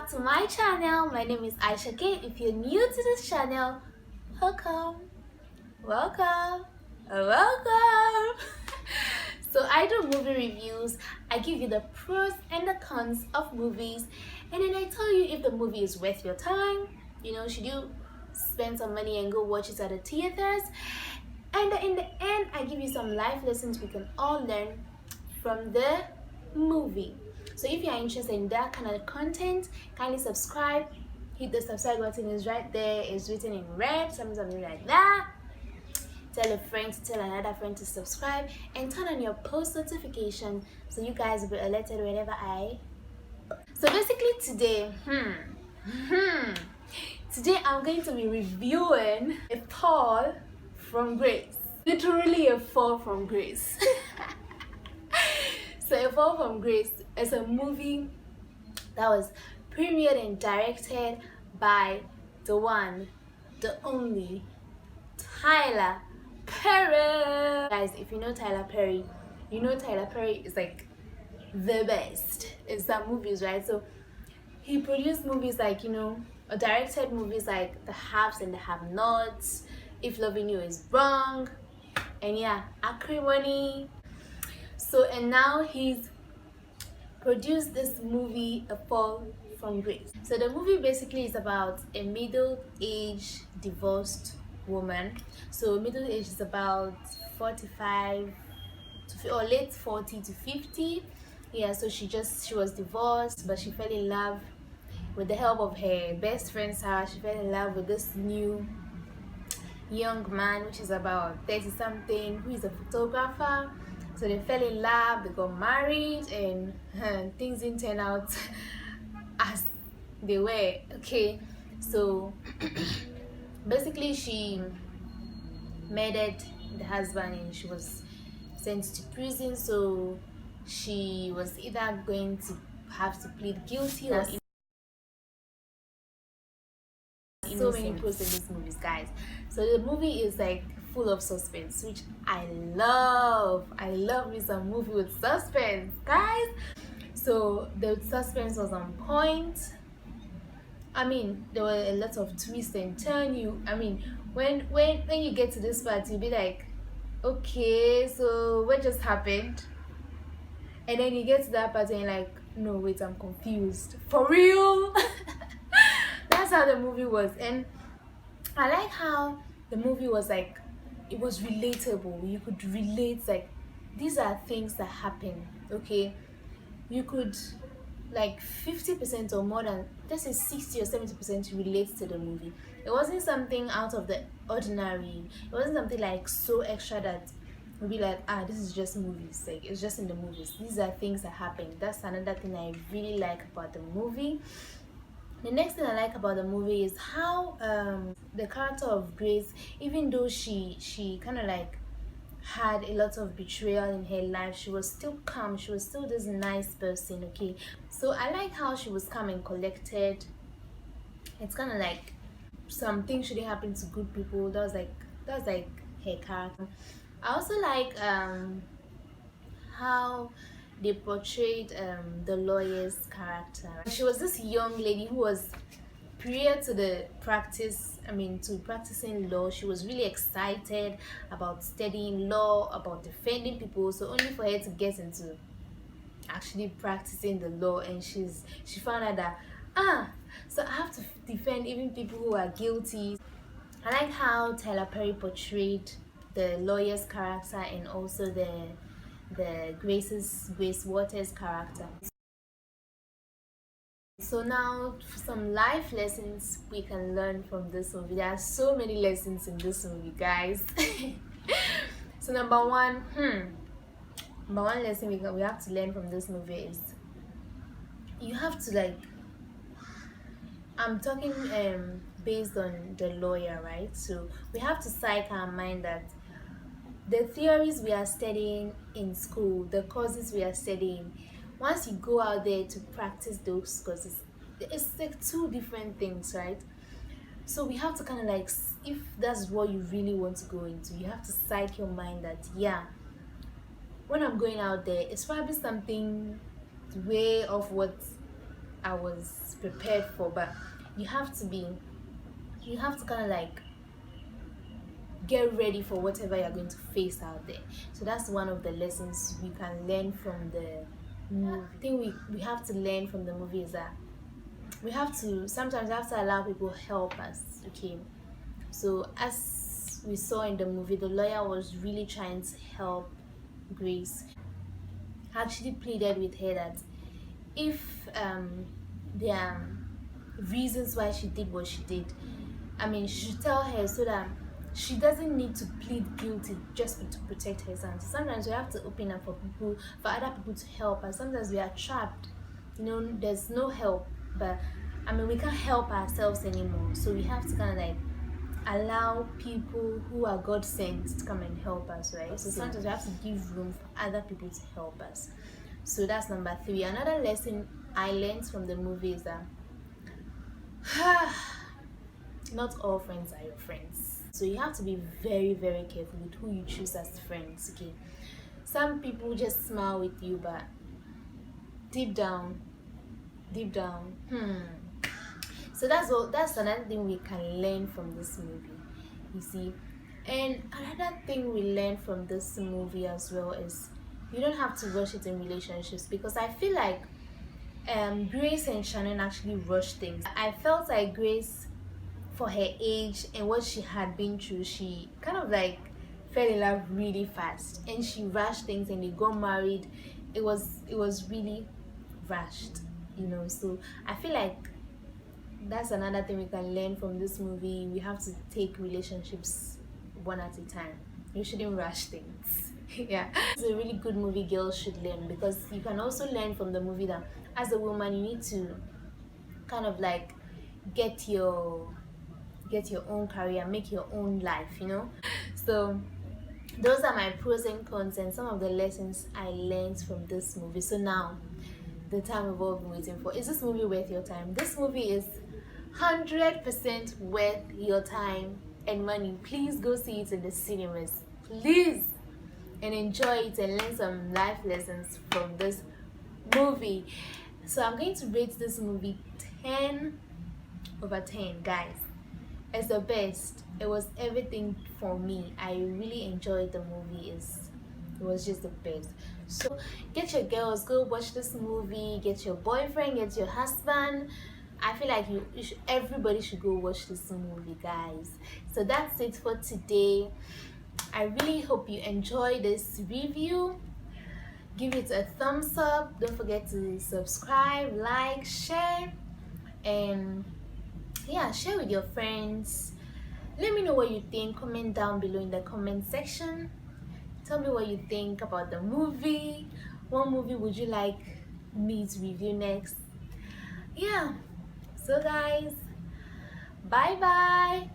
back to my channel. My name is Aisha K. If you're new to this channel, welcome. So I do movie reviews. I give you the pros and the cons of movies, and then I tell you if the movie is worth your time. Should you spend some money and go watch it at the theaters? And in the end, I give you some life lessons we can all learn from the movie. So if you are interested in that kind of content, kindly subscribe. Hit the subscribe button, is right there. It's written in red, something like that. Tell a friend to tell another friend to subscribe, and turn on your post notification so you guys will be alerted whenever So basically today I'm going to be reviewing A Fall from Grace. Literally a fall from grace. So A Fall from Grace is a movie that was premiered and directed by the one, the only Tyler Perry. Guys, if you know Tyler Perry, you know Tyler Perry is like the best in some movies, right? So he produced movies like, or directed movies like The Haves and the Have-Nots, If Loving You Is Wrong, and yeah, Acrimony. So, and now he's produced this movie, A Fall from Grace. So the movie basically is about a middle-aged divorced woman. So middle age is about 45 to or late 40 to 50. Yeah, so she was divorced, but she fell in love with the help of her best friend Sarah. She fell in love with this new young man, which is about 30 something, who is a photographer. So they fell in love, they got married, and things didn't turn out as they were. Okay, so basically she murdered the husband and she was sent to prison. So she was either going to have to plead guilty or so many pros in these movies, guys. So the movie is like full of suspense, which I love me some movie with suspense, guys. So the suspense was on point. I mean, there were a lot of twists and turns. When you get to this part, you'll be like, okay, so what just happened? And then you get to that part and you're like, no, wait, I'm confused. For real? That's how the movie was. And I like how the movie was like, it was relatable. You could relate, like, these are things that happen, okay? You could, like, 50% or more than, let's say 60 or 70% relates to the movie. It wasn't something out of the ordinary. It wasn't something like so extra that would be like, this is just movies, like it's just in the movies. These are things that happen. That's another thing I really like about the movie. The next thing I like about the movie is how the character of Grace, even though she kind of like had a lot of betrayal in her life, she was still calm. She was still this nice person, okay? So I like how she was calm and collected. It's kind of like something shouldn't happen to good people. That was like her character. I also like how they portrayed the lawyer's character. She was this young lady who was prior to practicing law. She was really excited about studying law, about defending people. So only for her to get into actually practicing the law, and she found out that so I have to defend even people who are guilty. I like how Tyler Perry portrayed the lawyer's character and also the Grace Waters character. So now for some life lessons we can learn from this movie. There are so many lessons in this movie, guys. So number one lesson we have to learn from this movie is you have to, like, I'm talking based on the lawyer, right? So we have to psych our mind that the theories we are studying in school, the courses we are studying, once you go out there to practice those courses, it's like two different things, right? So we have to kind of like, if that's what you really want to go into, you have to psych your mind that, yeah, when I'm going out there, it's probably something way off what I was prepared for. But you have to kind of like get ready for whatever you're going to face out there. So that's one of the lessons we can learn from the movie. I think we have to learn from the movie is that sometimes we have to allow people help us. Okay, so as we saw in the movie, the lawyer was really trying to help Grace. Actually pleaded with her that if there are reasons why she did what she did, I mean, she should tell her so that she doesn't need to plead guilty just to protect her son. Sometimes we have to open up for other people to help us. Sometimes we are trapped, there's no help, but I mean, we can't help ourselves anymore. So we have to kind of like allow people who are God sent to come and help us, right? So sometimes we have to give room for other people to help us. So that's number 3. Another lesson I learned from the movie is that not all friends are your friends. So you have to be very, very careful with who you choose as friends. Okay, some people just smile with you, but deep down, so that's another thing we can learn from this movie, you see. And another thing we learn from this movie as well is you don't have to rush it in relationships, because I feel like Grace and Shannon actually rushed things. I felt like Grace, for her age and what she had been through, she kind of like fell in love really fast, and she rushed things and they got married. It was really rushed, so I feel like that's another thing we can learn from this movie. We have to take relationships one at a time. You shouldn't rush things. Yeah, it's a really good movie girls should learn, because you can also learn from the movie that as a woman you need to kind of like get your own career, make your own life, So those are my pros and cons and some of the lessons I learned from this movie. So now the time we've all been waiting for. Is this movie worth your time? This movie is 100% worth your time and money. Please go see it in the cinemas, please, and enjoy it and learn some life lessons from this movie. So I'm going to rate this movie 10/10, guys. It's the best. It was everything for me. I really enjoyed the movie. It was just the best. So get your girls, go watch this movie. Get your boyfriend, get your husband. I feel like everybody should go watch this movie, guys. So that's it for today. I really hope you enjoy this review. Give it a thumbs up. Don't forget to subscribe, like, share, and yeah, share with your friends. Let me know what you think. Comment down below in the comment section. Tell me what you think about the movie. What movie would you like me to review next? Yeah, so guys, bye bye.